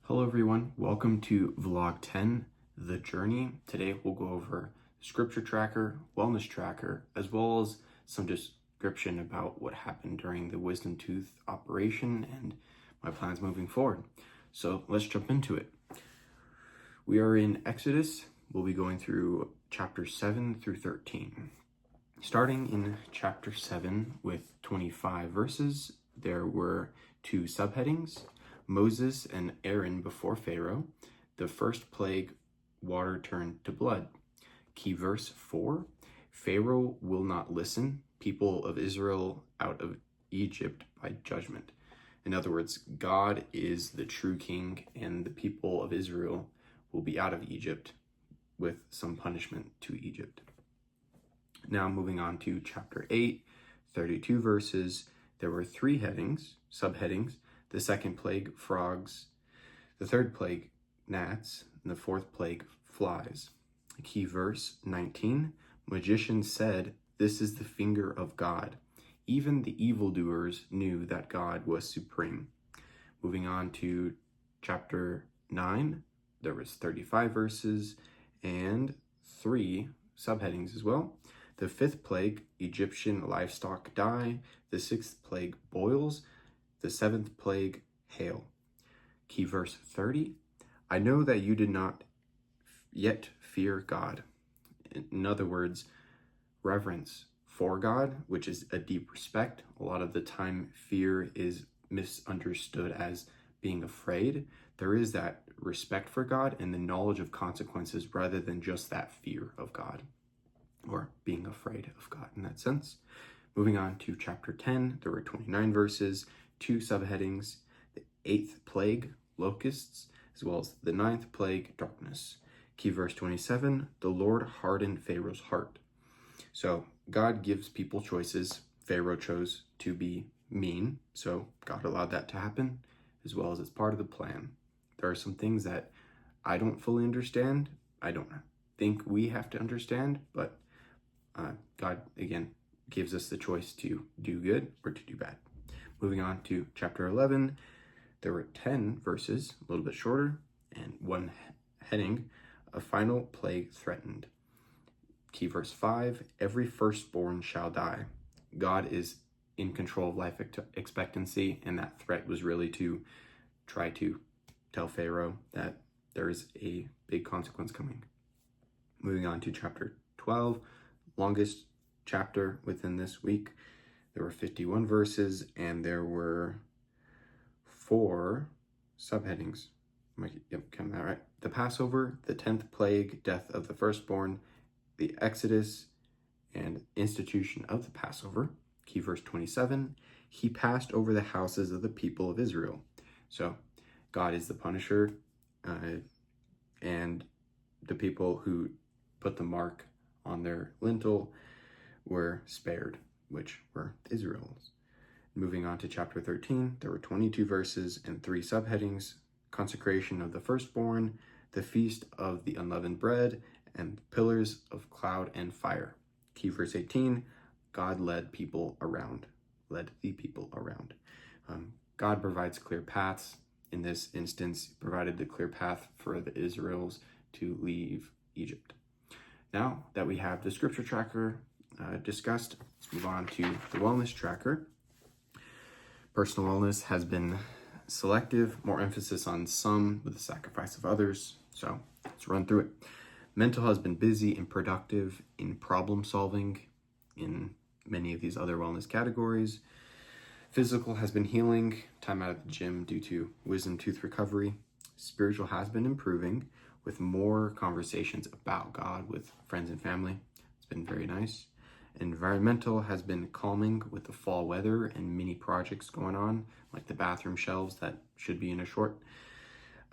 Hello everyone, welcome to Vlog 10, The Journey. Today we'll go over Scripture Tracker, Wellness Tracker, as well as some description about what happened during the Wisdom Tooth operation and my plans moving forward. So let's jump into it. We are in Exodus. We'll be going through chapter 7 through 13. Starting in chapter 7 with 25 verses, there were two subheadings: Moses and Aaron before Pharaoh, the first plague, water turned to blood. Key verse 4, Pharaoh will not listen, people of Israel out of Egypt by judgment. In other words, God is the true king and the people of Israel will be out of Egypt with some punishment to Egypt. Now moving on to chapter 8, 32 verses, there were three subheadings: the second plague, frogs; the third plague, gnats; and the fourth plague, flies. Key verse 19, magicians said, "This is the finger of God." Even the evildoers knew that God was supreme. Moving on to chapter 9, there was 35 verses and three subheadings as well. The fifth plague, Egyptian livestock die; the sixth plague, boils; the seventh plague, hail. Key verse 30, I know that you did not yet fear God. In other words, reverence for God, which is a deep respect. A lot of the time, fear is misunderstood as being afraid. There is that respect for God and the knowledge of consequences rather than just that fear of God or being afraid of God in that sense. Moving on to chapter 10, there were 29 verses, two subheadings: the eighth plague, locusts, as well as the ninth plague, darkness. Key verse 27, the Lord hardened Pharaoh's heart. So God gives people choices. Pharaoh chose to be mean, so God allowed that to happen, as well as it's part of the plan. There are some things that I don't fully understand. I don't think we have to understand, but God, again, gives us the choice to do good or to do bad. Moving on to chapter 11, there were 10 verses, a little bit shorter, and one heading, a final plague threatened. Key verse 5, every firstborn shall die. God is in control of life expectancy, and that threat was really to try to tell Pharaoh that there is a big consequence coming. Moving on to chapter 12, longest chapter within this week. There were 51 verses and there were four subheadings. Counting that right. The Passover, the 10th plague, death of the firstborn; the Exodus and institution of the Passover. Key verse 27, he passed over the houses of the people of Israel. So God is the punisher, and the people who put the mark on their lintel were spared, which were the Israelites. Moving on to chapter 13, there were 22 verses and three subheadings: consecration of the firstborn, the feast of the unleavened bread, and pillars of cloud and fire. Key verse 18, God led the people around. God provides clear paths. In this instance, provided the clear path for the Israels to leave Egypt. Now that we have the scripture tracker discussed, let's move on to the wellness tracker. Personal wellness has been selective, more emphasis on some with the sacrifice of others. So let's run through it. Mental has been busy and productive in problem solving in many of these other wellness categories. Physical has been healing, time out of the gym due to wisdom tooth recovery. Spiritual has been improving with more conversations about God with friends and family. It's been very nice. Environmental has been calming with the fall weather and mini projects going on, like the bathroom shelves that should be in a short.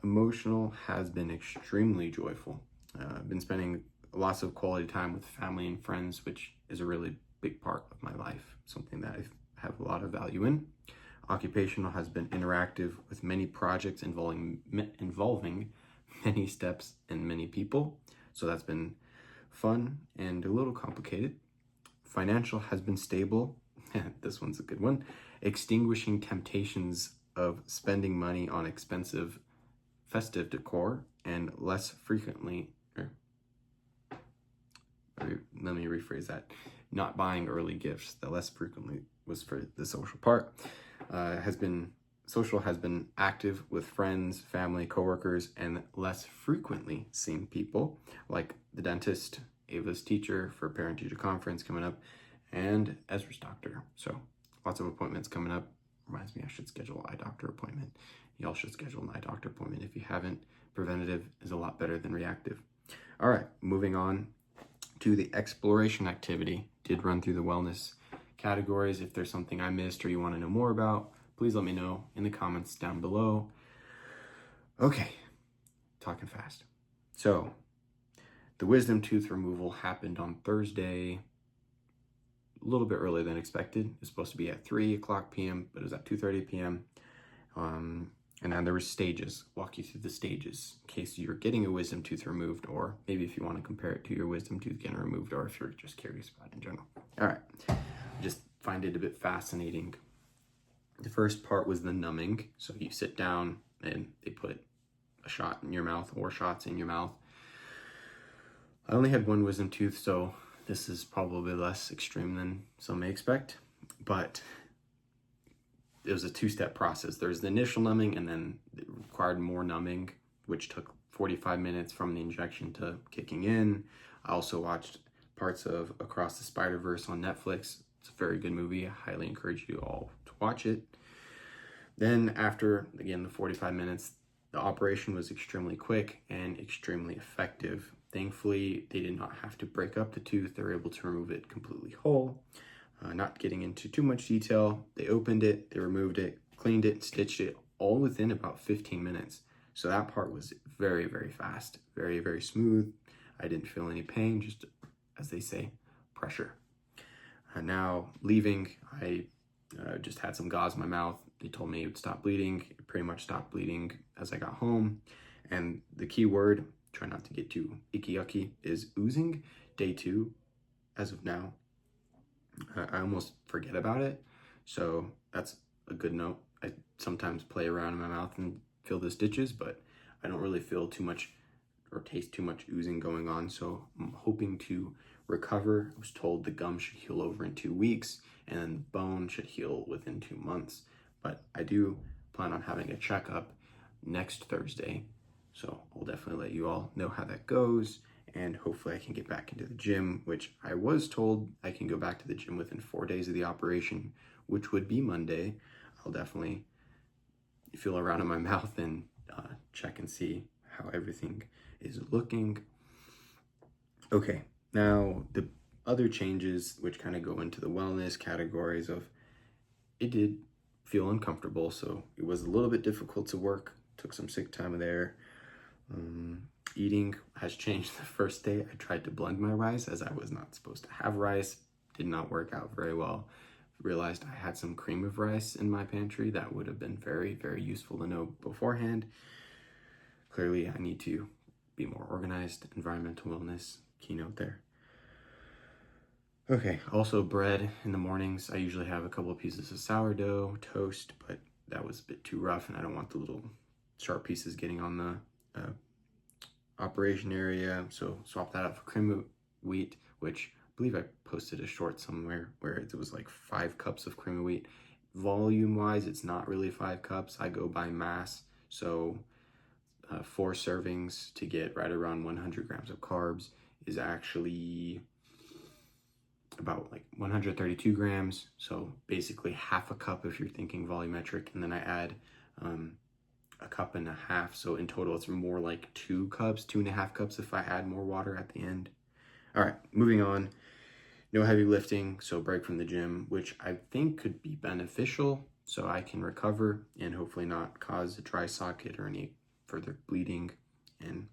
Emotional has been extremely joyful. I've been spending lots of quality time with family and friends, which is a really big part of my life, something that I have a lot of value in. Occupational has been interactive with many projects involving many steps and many people. So that's been fun and a little complicated. Financial has been stable. This one's a good one. Extinguishing temptations of spending money on expensive festive decor and less frequently, let me rephrase that, not buying early gifts. The less frequently was for the social part. Social has been active with friends, family, coworkers, and less frequently seeing people like the dentist, Ava's teacher for parent-teacher conference coming up, and Ezra's doctor. So lots of appointments coming up. Reminds me I should schedule an eye doctor appointment. Y'all should schedule an eye doctor appointment if you haven't. Preventative is a lot better than reactive. All right, moving on to the exploration activity. Did run through the wellness categories. If there's something I missed or you want to know more about, please let me know in the comments down below. Okay, talking fast. So the wisdom tooth removal happened on Thursday, a little bit earlier than expected. It's supposed to be at 3 o'clock p.m., but it was at 2:30 p.m. And then there were stages. Walk you through the stages in case you're getting a wisdom tooth removed, or maybe if you want to compare it to your wisdom tooth getting removed, or if you're just curious about it in general. All right, just find it a bit fascinating. The first part was the numbing. So you sit down and they put a shot in your mouth or shots in your mouth. I only had one wisdom tooth, so this is probably less extreme than some may expect, but it was a two-step process. There's the initial numbing, and then it required more numbing, which took 45 minutes from the injection to kicking in. I also watched parts of Across the Spider-Verse on Netflix. It's a very good movie. I highly encourage you all to watch it. Then after, again, the 45 minutes, the operation was extremely quick and extremely effective. Thankfully, they did not have to break up the tooth. They were able to remove it completely whole. Not getting into too much detail, they opened it, they removed it, cleaned it, stitched it, all within about 15 minutes. So that part was very, very fast, very, very smooth. I didn't feel any pain, just, as they say, pressure. Now, leaving, I just had some gauze in my mouth. They told me it would stop bleeding. It pretty much stopped bleeding as I got home. And the key word, try not to get too icky yucky, is oozing. Day 2, as of now. I almost forget about it, so that's a good note. I sometimes play around in my mouth and feel the stitches, but I don't really feel too much or taste too much oozing going on, so I'm hoping to recover. I was told the gum should heal over in 2 weeks, and then the bone should heal within 2 months, but I do plan on having a checkup next Thursday, so I'll definitely let you all know how that goes. And hopefully I can get back into the gym, which I was told I can go back to the gym within 4 days of the operation, which would be Monday. I'll definitely feel around in my mouth and check and see how everything is looking. Okay, now the other changes, which kind of go into the wellness categories of, it did feel uncomfortable, so it was a little bit difficult to work. Took some sick time there. Eating has changed the first day. I tried to blend my rice as I was not supposed to have rice. Did not work out very well. Realized I had some cream of rice in my pantry. That would have been very, very useful to know beforehand. Clearly, I need to be more organized. Environmental wellness, keynote there. Okay, also bread in the mornings. I usually have a couple of pieces of sourdough, toast, but that was a bit too rough and I don't want the little sharp pieces getting on the operation area, so swap that out for cream of wheat, which I believe I posted a short somewhere where it was like 5 cups of cream of wheat. Volume wise, it's not really 5 cups. I go by mass, so 4 servings to get right around 100 grams of carbs is actually about like 132 grams, so basically half a cup if you're thinking volumetric, and then I add a cup and a half, so in total it's more like 2 cups, 2.5 cups if I add more water at the end. All right, moving on. No heavy lifting, so break from the gym, which I think could be beneficial so I can recover and hopefully not cause a dry socket or any further bleeding. And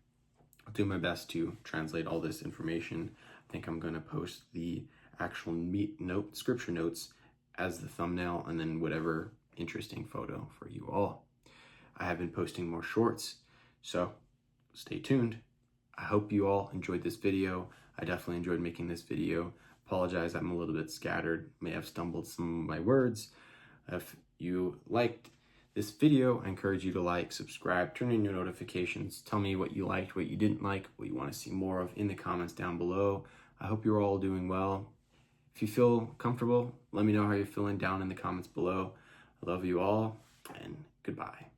I'll do my best to translate all this information. I think I'm going to post the actual scripture notes as the thumbnail, and then whatever interesting photo for you all. I have been posting more shorts, so stay tuned. I hope you all enjoyed this video. I definitely enjoyed making this video. Apologize, I'm a little bit scattered, may have stumbled some of my words. If you liked this video, I encourage you to like, subscribe, turn on your notifications, tell me what you liked, what you didn't like, what you want to see more of in the comments down below. I hope you're all doing well. If you feel comfortable, let me know how you're feeling down in the comments below. I love you all, and goodbye.